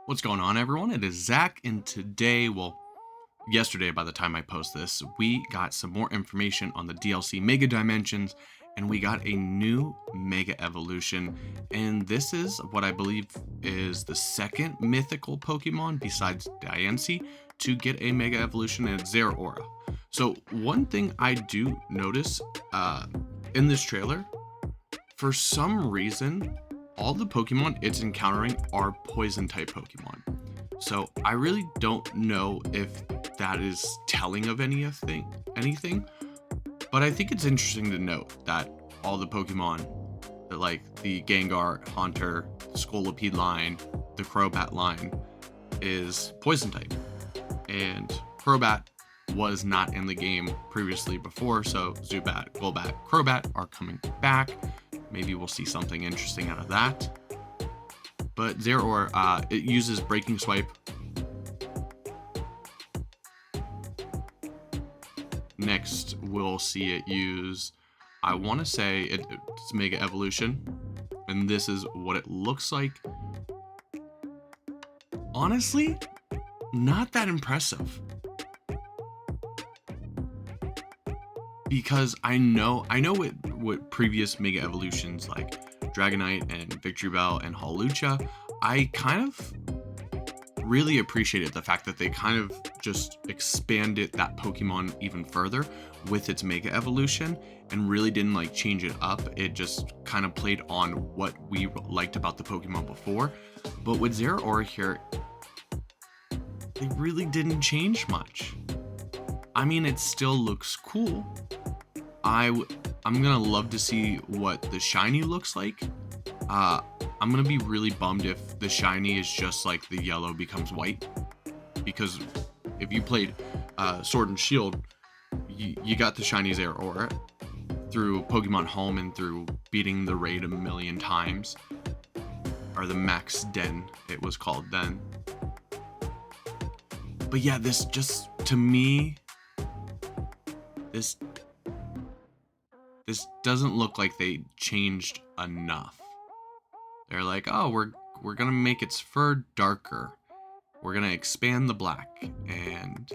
What's going on, everyone? It is Zach, and today, yesterday, by the time I post this, we got some more information on the DLC Mega Dimensions, and we got a new Mega Evolution. And this is what I believe is the second mythical Pokemon besides Diancie to get a Mega Evolution, and it's Zeraora. So, one thing I do notice in this trailer, for some reason, all the Pokemon it's encountering are poison type Pokemon. So I really don't know if that is telling of anything, but I think it's interesting to note that all the Pokemon, like the Gengar, Haunter, Scolipede line, the Crobat line, is poison type. And Crobat was not in the game previously before, so Zubat, Golbat, Crobat are coming back. Maybe we'll see something interesting out of that. But Zeraora, it uses Breaking Swipe. Next, we'll see it use, I want to say it's Mega Evolution. And this is what it looks like. Honestly, not that impressive. Because I know what previous Mega Evolutions like Dragonite and Victory Bell and Hawlucha, I kind of really appreciated the fact that they kind of just expanded that Pokemon even further with its Mega Evolution and really didn't like change it up. It just kind of played on what we liked about the Pokemon before. But with Zeraora here, they really didn't change much. I mean, it still looks cool. I'm gonna love to see what the shiny looks like. I'm gonna be really bummed if the shiny is just like the yellow becomes white, because if you played Sword and Shield, you got the shiny Zeraora through Pokemon Home and through beating the raid a million times, or the Max Den it was called then. But yeah, this just, to me, this doesn't look like they changed enough. They're like, oh, we're gonna make its fur darker. We're gonna expand the black, and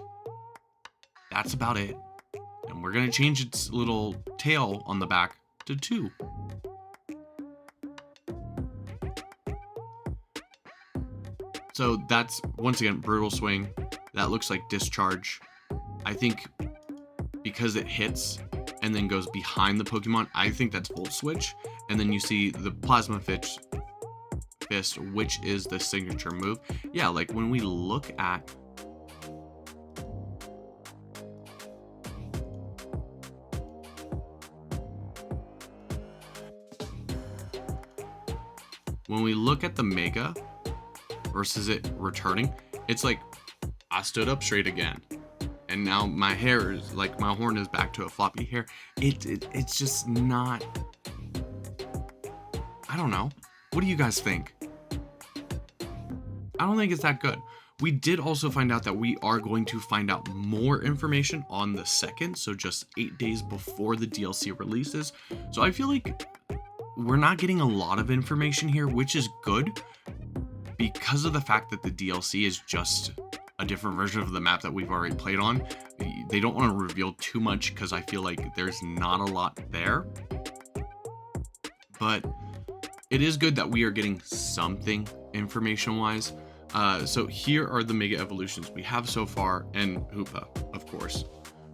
that's about it. And we're gonna change its little tail on the back to 2. So that's, once again, Brutal Swing. That looks like Discharge. I think because it hits and then goes behind the Pokemon, I think that's Volt Switch. And then you see the Plasma Fist, which is the signature move. Yeah, like when we look at the Mega versus it returning, it's like I stood up straight again. And now my hair is like, my horn is back to a floppy hair. It's just not, I don't know. What do you guys think? I don't think it's that good. We did also find out that we are going to find out more information on the 2nd, so just 8 days before the DLC releases. So I feel like we're not getting a lot of information here, which is good because of the fact that the DLC is just a different version of the map that we've already played on. They don't want to reveal too much because I feel like there's not a lot there. But it is good that we are getting something information-wise. So here are the Mega Evolutions we have so far, and Hoopa, of course.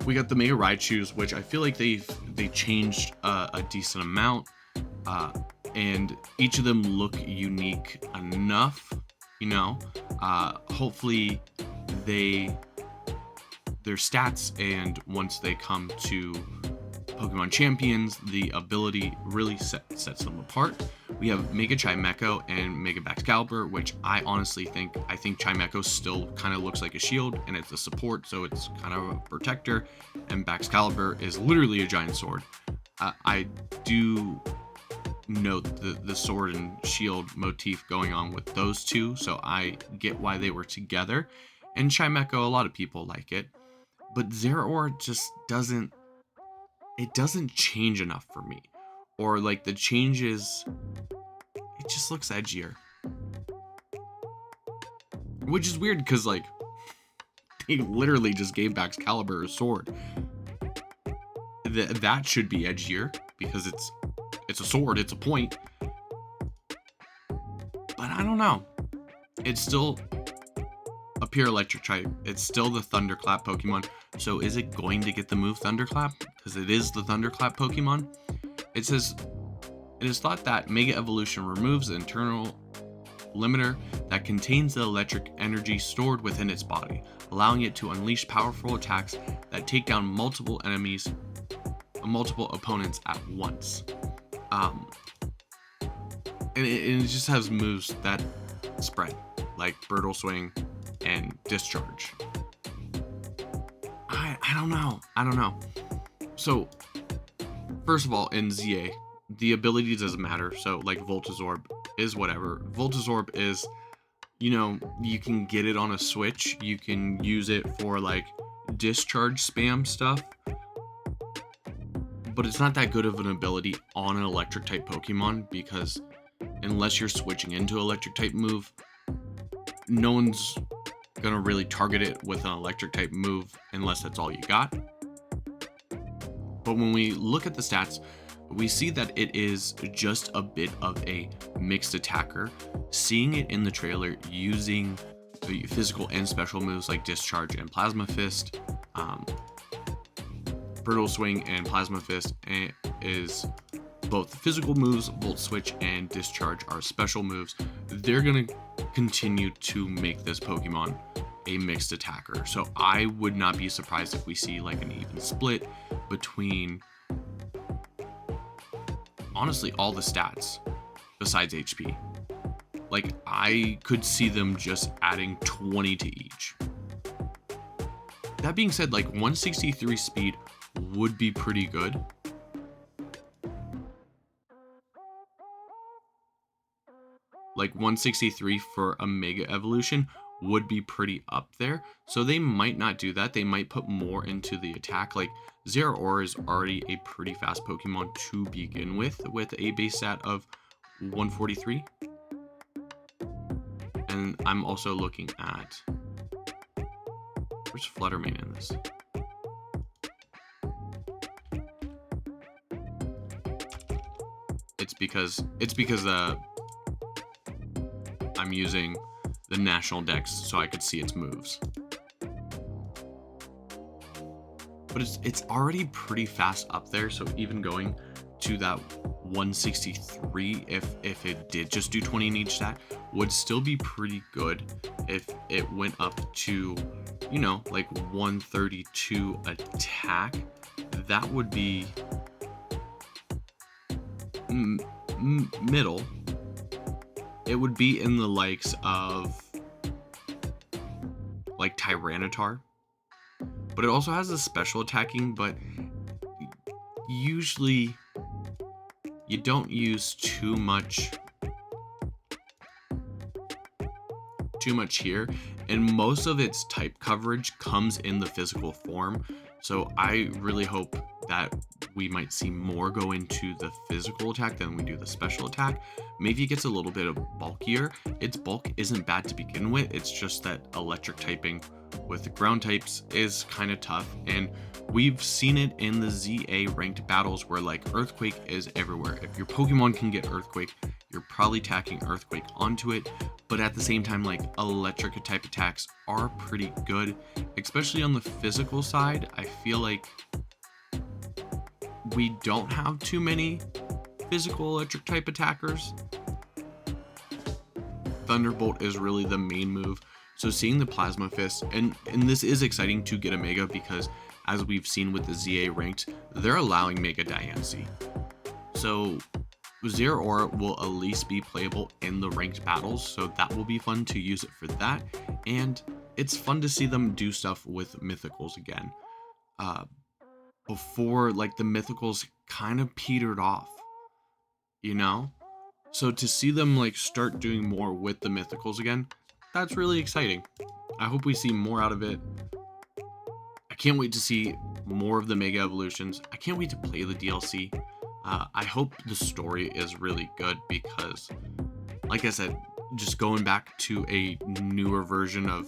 We got the Mega Raichus, which I feel like they changed a decent amount, and each of them look unique enough, you know. Hopefully their stats, and once they come to Pokemon Champions, the ability really sets them apart. We have Mega Chimecho and Mega Baxcalibur, which I honestly think Chimecho still kind of looks like a shield, and it's a support, so it's kind of a protector, and Baxcalibur is literally a giant sword. I do note the sword and shield motif going on with those two, so I get why they were together. And Chimecho, a lot of people like it, but Zeraora just doesn't change enough for me. Or like the changes, it just looks edgier. which is weird because like they literally just gave back Excalibur a sword. That should be edgier because it's a sword, it's a point. But I don't know. It's still a pure electric type. It's still the Thunderclap Pokemon. So is it going to get the move Thunderclap? Because it is the Thunderclap Pokemon. It says, it is thought that Mega Evolution removes the internal limiter that contains the electric energy stored within its body, allowing it to unleash powerful attacks that take down multiple opponents at once. And it just has moves that spread, like Brittle Swing and Discharge. I don't know. So, first of all, in ZA, the ability doesn't matter. So, like, Voltazorb is whatever. Voltazorb is, you know, you can get it on a switch. You can use it for, like, discharge spam stuff. But it's not that good of an ability on an electric type Pokemon because unless you're switching into electric type move, no one's gonna really target it with an electric type move unless that's all you got. But when we look at the stats, we see that it is just a bit of a mixed attacker. Seeing it in the trailer using the physical and special moves like Discharge and Plasma Fist, Brittle Swing and Plasma Fist is both physical moves. Volt Switch and Discharge are special moves. They're going to continue to make this Pokemon a mixed attacker. So I would not be surprised if we see like an even split between, honestly, all the stats besides HP. Like, I could see them just adding 20 to each. That being said, like 163 speed would be pretty good. Like 163 for a Mega Evolution would be pretty up there. So they might not do that. They might put more into the attack. Like Zeraora is already a pretty fast Pokemon to begin with a base stat of 143. And I'm also looking at, where's Fluttermane in this? It's because I'm using the national dex so I could see its moves. But it's already pretty fast up there, so even going to that 163, if it did just do 20 in each stat, would still be pretty good. If it went up to, you know, like 132 attack, that would be middle. It would be in the likes of like Tyranitar, but it also has a special attacking, but usually you don't use too much here, and most of its type coverage comes in the physical form. So I really hope that we might see more go into the physical attack than we do the special attack. Maybe it gets a little bit of bulkier. Its bulk isn't bad to begin with. It's just that electric typing with the ground types is kind of tough. And we've seen it in the ZA ranked battles where like Earthquake is everywhere. If your Pokemon can get Earthquake, you're probably tacking Earthquake onto it. But at the same time, like electric type attacks are pretty good, especially on the physical side. I feel like we don't have too many physical electric type attackers. Thunderbolt is really the main move. So seeing the Plasma Fist, and this is exciting to get a Mega because as we've seen with the ZA ranked, they're allowing Mega Diancie. So Zeraora will at least be playable in the ranked battles, so that will be fun to use it for that. And it's fun to see them do stuff with mythicals again. Before, like, the mythicals kind of petered off, you know? So to see them like start doing more with the mythicals again, that's really exciting. I hope we see more out of it. I can't wait to see more of the Mega Evolutions. I can't wait to play the DLC. I hope the story is really good because, like I said, just going back to a newer version of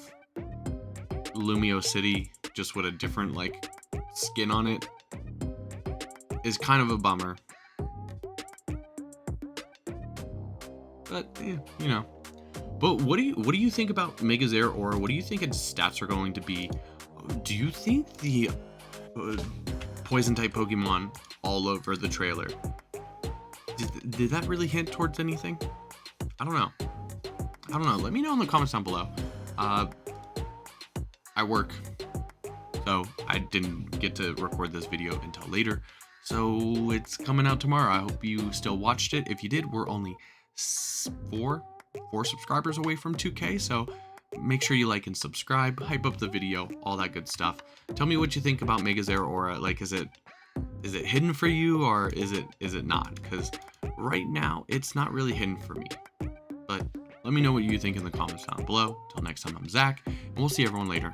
Lumio City, just with a different like skin on it, is kind of a bummer. But you know. But what do you think about Mega Zeraora? What do you think its stats are going to be? Do you think the poison type Pokemon all over the trailer, did that really hint towards anything? I don't know. Let me know in the comments down below. I work, so I didn't get to record this video until later. So it's coming out tomorrow. I hope you still watched it. If you did, we're only four subscribers away from 2K, so make sure you like and subscribe, hype up the video, all that good stuff. Tell me what you think about Mega Zeraora. Like, is it hidden for you, or is it not? Because right now it's not really hidden for me. But let me know what you think in the comments down below. Till next time, I'm Zach, and we'll see everyone later.